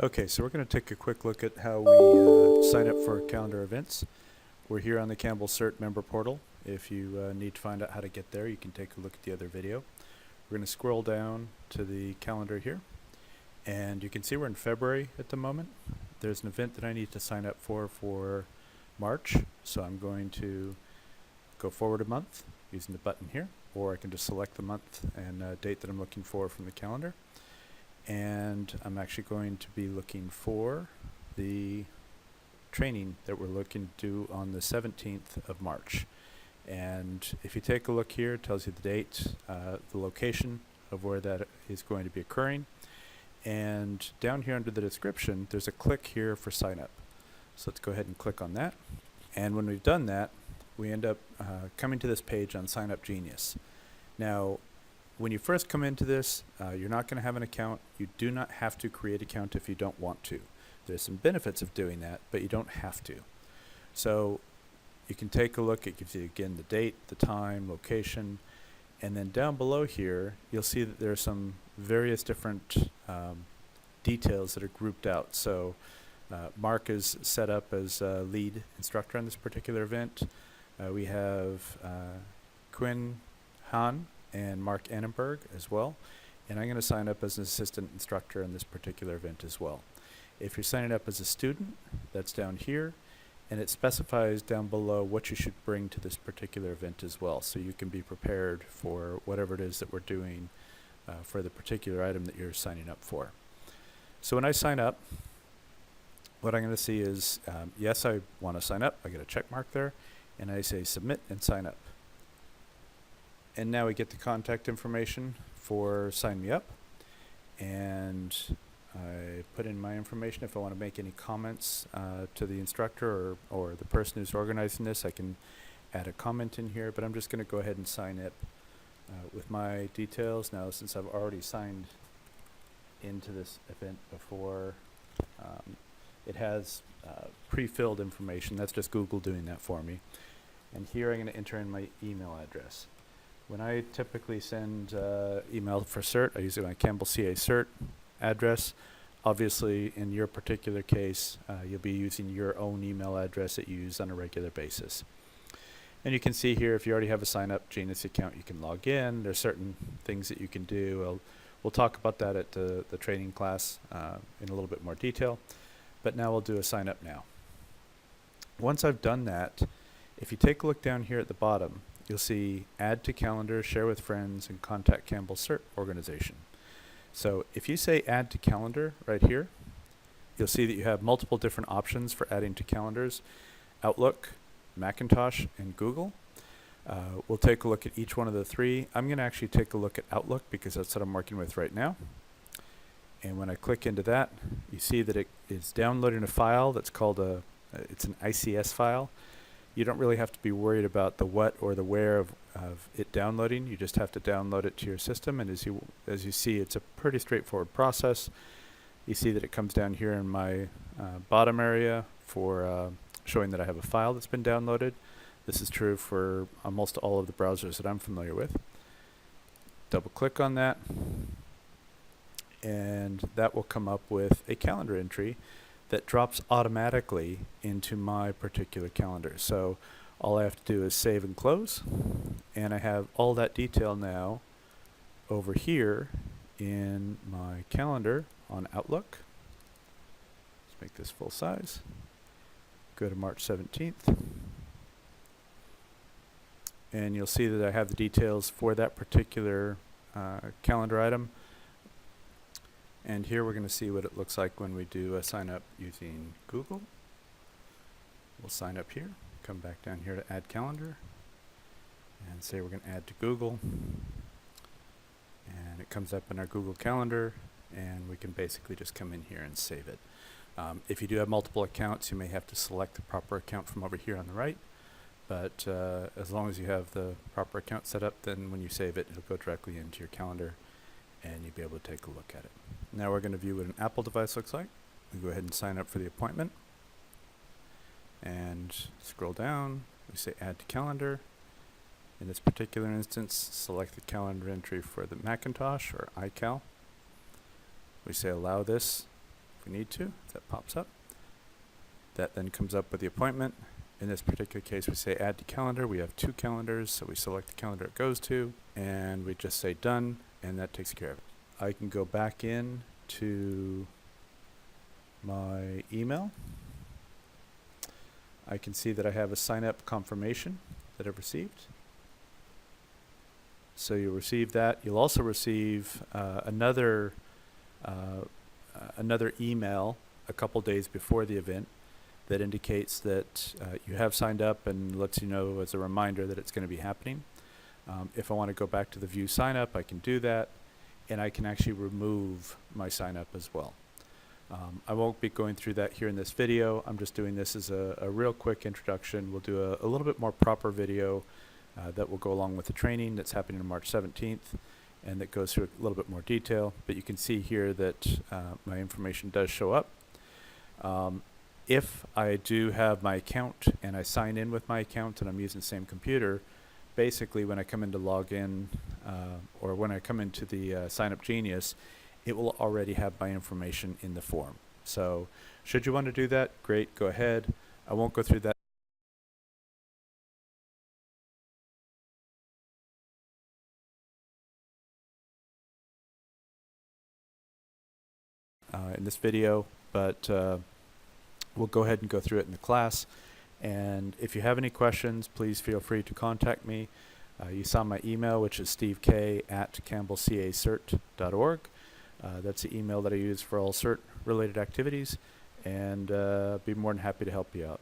Okay, so we're going to take a quick look at how we sign up for calendar events. We're here on the Campbell CERT member portal. If you need to find out how to get there, you can take a look at the other video. We're going to scroll down to the calendar here, and you can see we're in February at the moment. There's an event that I need to sign up for March, so I'm going to go forward a month using the button here, or I can just select the month and date that I'm looking for from the calendar. And I'm actually going to be looking for the training that we're looking to do on the 17th of March. And if you take a look here, it tells you the date, the location of where that is going to be occurring. And down here under the description, there's a click here for sign up. So let's go ahead and click on that. And when we've done that, we end up coming to this page on Signup Genius. Now, when you first come into this, you're not going to have an account. You do not have to create an account if you don't want to. There's some benefits of doing that, but you don't have to. So you can take a look. It gives you, again, the date, the time, location, and then down below here, you'll see that there are some various different details that are grouped out. So Mark is set up as lead instructor on this particular event. We have Quinn Han and Mark Annenberg as well, and I'm going to sign up as an assistant instructor in this particular event as well. If you're signing up as a student, that's down here, and it specifies down below what you should bring to this particular event as well, so you can be prepared for whatever it is that we're doing for the particular item that you're signing up for. So when I sign up, what I'm going to see is, yes, I want to sign up. I get a check mark there, and I say submit and sign up. And now we get the contact information for sign me up, and I put in my information. If I want to make any comments to the instructor or the person who's organizing this, I can add a comment in here, but I'm just going to go ahead and sign up with my details. Now, since I've already signed into this event before, it has pre-filled information. That's just Google doing that for me. And here I'm going to enter in my email address. When I typically send email for CERT, I use my Campbell CA CERT address. Obviously, in your particular case, you'll be using your own email address that you use on a regular basis. And you can see here, if you already have a Signup Genius account, you can log in. There's certain things that you can do. We'll talk about that at the training class in a little bit more detail. But now we'll do a sign up now. Once I've done that, if you take a look down here at the bottom, you'll see add to calendar, share with friends, and contact Campbell CERT organization. So if you say add to calendar right here, you'll see that you have multiple different options for adding to calendars: Outlook, Macintosh, and Google. We'll take a look at each one of the three. I'm going to actually take a look at Outlook because that's what I'm working with right now. And when I click into that, you see that it is downloading a file that's called it's an ICS file. You don't really have to be worried about the what or the where of it downloading. You just have to download it to your system, and as you see, it's a pretty straightforward process. You see that it comes down here in my bottom area for showing that I have a file that's been downloaded. This is true for almost all of the browsers that I'm familiar with. Double click on that, and that will come up with a calendar entry that drops automatically into my particular calendar. So all I have to do is save and close, and I have all that detail now over here in my calendar on Outlook. Let's make this full size. Go to March 17th. And you'll see that I have the details for that particular calendar item. And here we're going to see what it looks like when we do a sign up using Google. We'll sign up here, come back down here to add calendar, and say we're going to add to Google. And it comes up in our Google Calendar, and we can basically just come in here and save it. If you do have multiple accounts, you may have to select the proper account from over here on the right. But as long as you have the proper account set up, then when you save it, it'll go directly into your calendar, and you'll be able to take a look at it. Now we're going to view what an Apple device looks like. We go ahead and sign up for the appointment, and scroll down. We say add to calendar. In this particular instance, select the calendar entry for the Macintosh or iCal. We say allow this if we need to. That pops up. That then comes up with the appointment. In this particular case, we say add to calendar. We have 2 calendars, so we select the calendar it goes to, and we just say done, and that takes care of it. I can go back in to my email. I can see that I have a sign-up confirmation that I've received. So you'll receive that. You'll also receive another email a couple days before the event that indicates that you have signed up and lets you know as a reminder that it's going to be happening. If I want to go back to the view sign up, I can do that, and I can actually remove my sign up as well. I won't be going through that here in this video. I'm just doing this as a real quick introduction. We'll do a little bit more proper video that will go along with the training that's happening on March 17th, and that goes through a little bit more detail. But you can see here that my information does show up. If I do have my account and I sign in with my account and I'm using the same computer, basically when I come in to log in or when I come into the Signup Genius, it will already have my information in the form. So should you want to do that, great, go ahead. I won't go through that. In this video, but we'll go ahead and go through it in the class. And if you have any questions, please feel free to contact me. You saw my email, which is stevek@campbellcacert.org. That's the email that I use for all CERT related activities, and be more than happy to help you out.